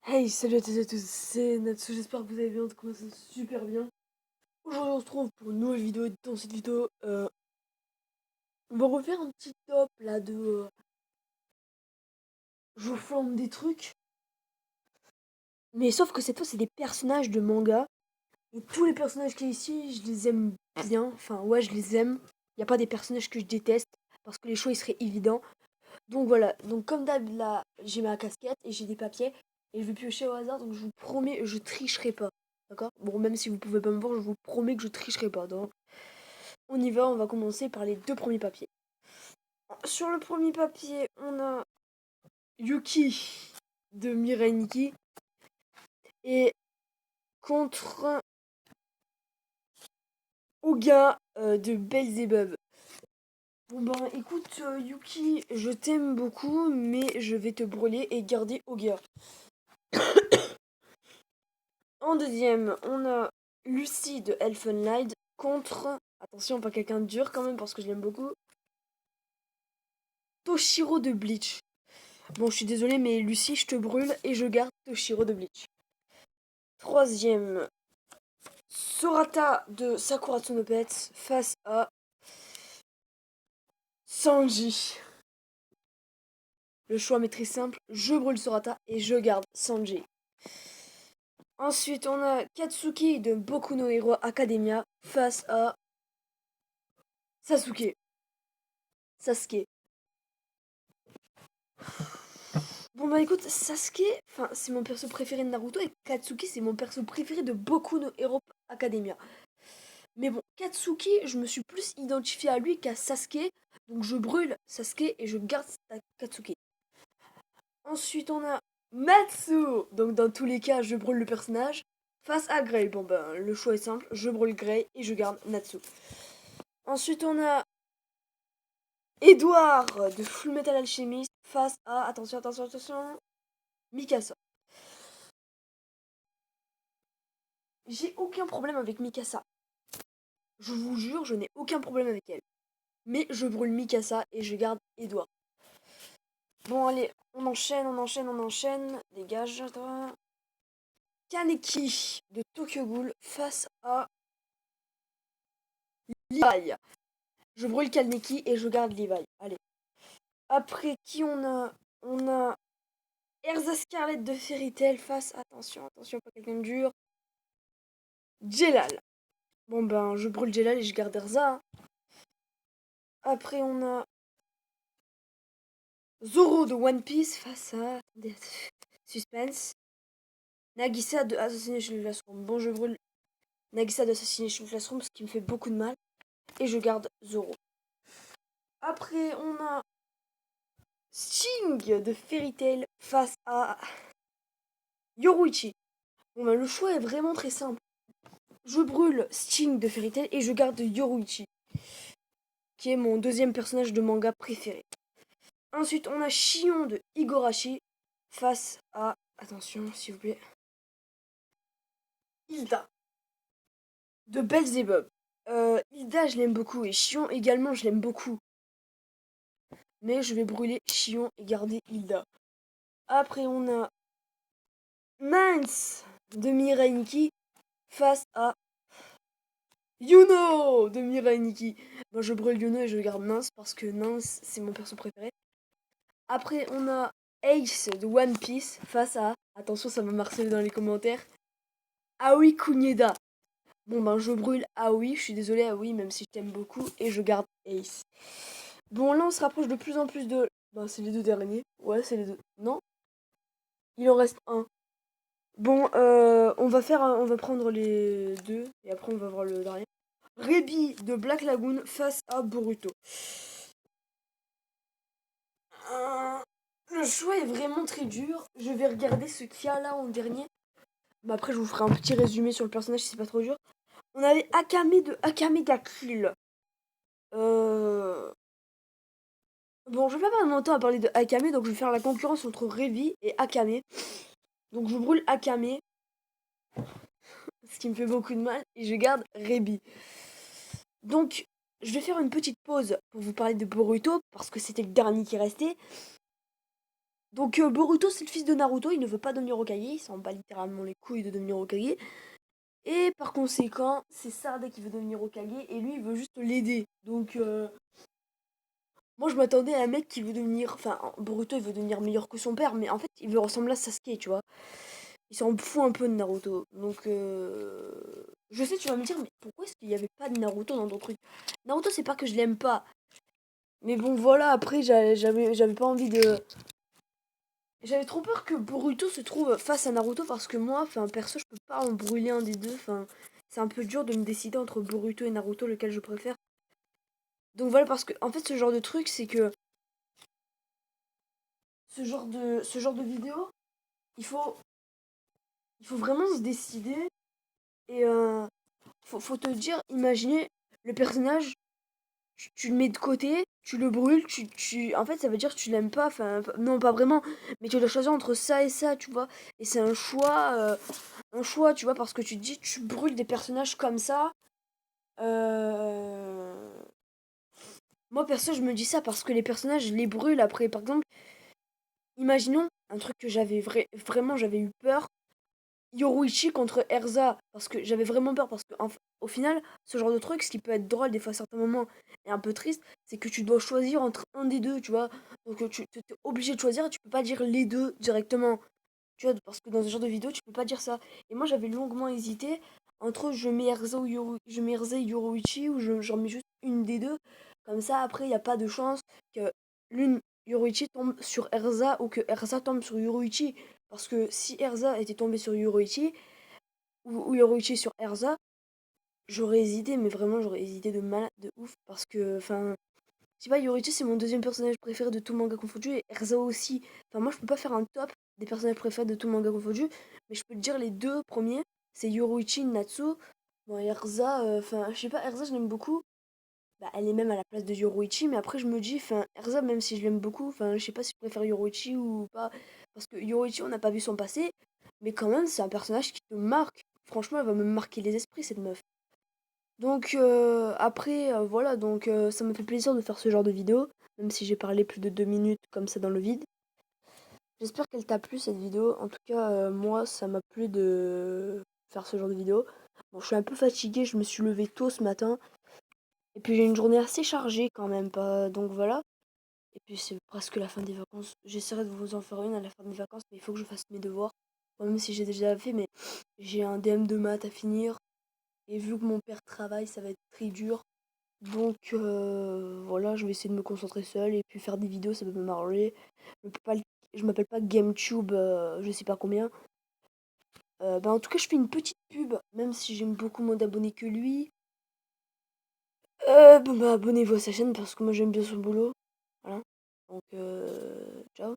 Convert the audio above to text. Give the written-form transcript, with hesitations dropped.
Hey, salut à toutes et à tous, c'est Natsu, j'espère que vous allez bien, tout ça super bien. Aujourd'hui on se retrouve pour une nouvelle vidéo et dans cette vidéo, on va refaire un petit top là de... je vous forme des trucs, mais sauf que cette fois c'est des personnages de manga. Et tous les personnages qu'il y a ici, je les aime bien, enfin ouais je les aime. Il n'y a pas des personnages que je déteste, parce que les choix ils seraient évidents. Donc voilà, donc comme d'hab là, j'ai ma casquette et j'ai des papiers, et je vais piocher au hasard, donc je vous promets, je tricherai pas. D'accord. Bon, même si vous pouvez pas me voir, je vous promets que je tricherai pas. Donc, on y va, on va commencer par les deux premiers papiers. Sur le premier papier, on a Yuki de Mirai Nikki et contre Oga de Belzebub. Bon ben écoute Yuki, je t'aime beaucoup, mais je vais te brûler et garder Oga. En deuxième, on a Lucy de Elfenlight contre, attention pas quelqu'un de dur quand même parce que je l'aime beaucoup, Toshiro de Bleach. Bon, je suis désolée, mais Lucie, je te brûle et je garde Toshiro de Bleach. Troisième, Sorata de Sakura no Pets face à Sanji. Le choix m'est très simple, je brûle Sorata et je garde Sanji. Ensuite, on a Katsuki de Boku no Hero Academia face à Sasuke. Sasuke. Bon bah écoute, Sasuke, enfin c'est mon perso préféré de Naruto et Katsuki c'est mon perso préféré de Boku no Hero Academia. Mais bon, Katsuki, je me suis plus identifié à lui qu'à Sasuke, donc je brûle Sasuke et je garde Katsuki. Ensuite on a Matsu, donc dans tous les cas je brûle le personnage, face à Grey. Bon ben le choix est simple, je brûle Grey et je garde Natsu. Ensuite on a Edouard de Fullmetal Alchemist face à, attention, Mikasa. J'ai aucun problème avec Mikasa. Je vous jure, je n'ai aucun problème avec elle. Mais je brûle Mikasa et je garde Edouard. Bon, allez, on enchaîne. Dégage, toi. Kaneki de Tokyo Ghoul face à Levi. Je brûle Kaneki et je garde Levi. Allez. Après, qui on a? On a Erza Scarlett de Fairy Tail face, attention, pas quelqu'un de dur, Jelal. Bon ben, je brûle Jelal et je garde Erza. Hein. Après, on a Zoro de One Piece face à... Attendez, suspense. Nagisa de Assassination Classroom. Bon, je brûle Nagisa de Assassination Classroom, ce qui me fait beaucoup de mal. Et je garde Zoro. Après, on a Sting de Fairy Tail face à Yoruichi. Bon, ben, le choix est vraiment très simple. Je brûle Sting de Fairy Tail et je garde Yoruichi, qui est mon deuxième personnage de manga préféré. Ensuite, on a Shion de Higurashi face à... Attention, s'il vous plaît. Hilda de Belzebub. Hilda, je l'aime beaucoup. Et Shion également, je l'aime beaucoup. Mais je vais brûler Shion et garder Hilda. Après, on a Nance de Mirai Nikki face à Yuno de Mirai Nikki. Moi, je brûle Yuno et je garde Nance parce que Nance, c'est mon perso préféré. Après, on a Ace de One Piece face à... Attention, ça va marceler dans les commentaires. Aoi Kuneda. Bon, ben, je brûle Aoi. Je suis désolée, Aoi, même si je t'aime beaucoup. Et je garde Ace. Bon, là, on se rapproche de plus en plus de... Ben, c'est les deux derniers. Ouais, c'est les deux. Non, il en reste un. Bon, on va prendre les deux et après on va voir le dernier. Rebi de Black Lagoon face à Boruto. Euh, le choix est vraiment très dur. Je vais regarder ce qu'il y a là en dernier. Mais après, je vous ferai un petit résumé sur le personnage si c'est pas trop dur. On avait Akame de Akame ga Kill. Bon, je vais pas perdre mon temps à parler de Akame, donc je vais faire la concurrence entre Revi et Akame. Donc je brûle Akame, ce qui me fait beaucoup de mal, et je garde Rebi. Donc, je vais faire une petite pause pour vous parler de Boruto, parce que c'était le dernier qui restait. Donc Boruto c'est le fils de Naruto, il ne veut pas devenir Hokage, il s'en bat littéralement les couilles de devenir Hokage. Et par conséquent, c'est Sarda qui veut devenir Hokage et lui il veut juste l'aider. Donc moi je m'attendais à un mec qui veut devenir... Enfin Boruto il veut devenir meilleur que son père, mais en fait il veut ressembler à Sasuke, tu vois. Il s'en fout un peu de Naruto. Donc je sais tu vas me dire mais pourquoi est-ce qu'il n'y avait pas de Naruto dans ton truc? Naruto c'est pas que je l'aime pas. Mais bon voilà, après j'avais pas envie de... J'avais trop peur que Boruto se trouve face à Naruto parce que moi, enfin perso, je peux pas en brûler un des deux. Enfin, c'est un peu dur de me décider entre Boruto et Naruto lequel je préfère. Donc voilà, parce que en fait, ce genre de truc, c'est que ce genre de vidéo, il faut il faut vraiment se décider et faut te dire, imaginez le personnage, tu le mets de côté, tu le brûles, en fait, ça veut dire que tu l'aimes pas, enfin, non, pas vraiment, mais tu dois choisir entre ça et ça, tu vois. Et c'est un choix, tu vois, parce que tu te dis, tu brûles des personnages comme ça. Euh... Moi, perso, je me dis ça parce que les personnages, je les brûle après. Par exemple, imaginons un truc que vraiment, j'avais eu peur. Yoruichi contre Erza. Parce que j'avais vraiment peur. Parce que, au final, ce genre de truc, ce qui peut être drôle des fois à certains moments et un peu triste, c'est que tu dois choisir entre un des deux, tu vois. Donc, tu es obligé de choisir et tu peux pas dire les deux directement. Tu vois, parce que dans ce genre de vidéo, tu peux pas dire ça. Et moi, j'avais longuement hésité entre je mets Erza ou je mets Erza et Yoruichi ou j'en mets juste une des deux. Comme ça, après, il n'y a pas de chance que l'une, Yoruichi, tombe sur Erza ou que Erza tombe sur Yoruichi. Parce que si Erza était tombée sur Yoruichi ou Yoruichi sur Erza, j'aurais hésité, mais vraiment, j'aurais hésité de malade, de ouf. Parce que, enfin, je sais pas, Yoruichi c'est mon deuxième personnage préféré de tout manga confondu et Erza aussi. Enfin, moi je peux pas faire un top des personnages préférés de tout manga confondu, mais je peux te dire les deux premiers, c'est Yoruichi, Natsu. Bon, Erza, enfin, je sais pas, Erza je l'aime beaucoup. Bah, elle est même à la place de Yoruichi, mais après je me dis, enfin, Erza, même si je l'aime beaucoup, enfin, je sais pas si je préfère Yoruichi ou pas. Parce que Yoruichi, on n'a pas vu son passé, mais quand même, c'est un personnage qui te marque. Franchement, elle va me marquer les esprits, cette meuf. Donc après, voilà, donc ça me fait plaisir de faire ce genre de vidéo, même si j'ai parlé plus de 2 minutes comme ça dans le vide. J'espère qu'elle t'a plu cette vidéo. En tout cas, moi, ça m'a plu de faire ce genre de vidéo. Bon, je suis un peu fatiguée, je me suis levée tôt ce matin. Et puis j'ai une journée assez chargée quand même, pas... donc voilà. Et puis c'est presque la fin des vacances. J'essaierai de vous en faire une à la fin des vacances, mais il faut que je fasse mes devoirs. Bon, même si j'ai déjà fait, mais j'ai un DM de maths à finir. Et vu que mon père travaille, ça va être très dur. Donc voilà, je vais essayer de me concentrer seule et puis faire des vidéos, ça peut me m'arranger. Je m'appelle pas GameTube, je sais pas combien. Bah, en tout cas, je fais une petite pub, même si j'aime beaucoup moins d'abonnés que lui. Bon, bah, abonnez-vous à sa chaîne parce que moi j'aime bien son boulot. Voilà. Donc, ciao.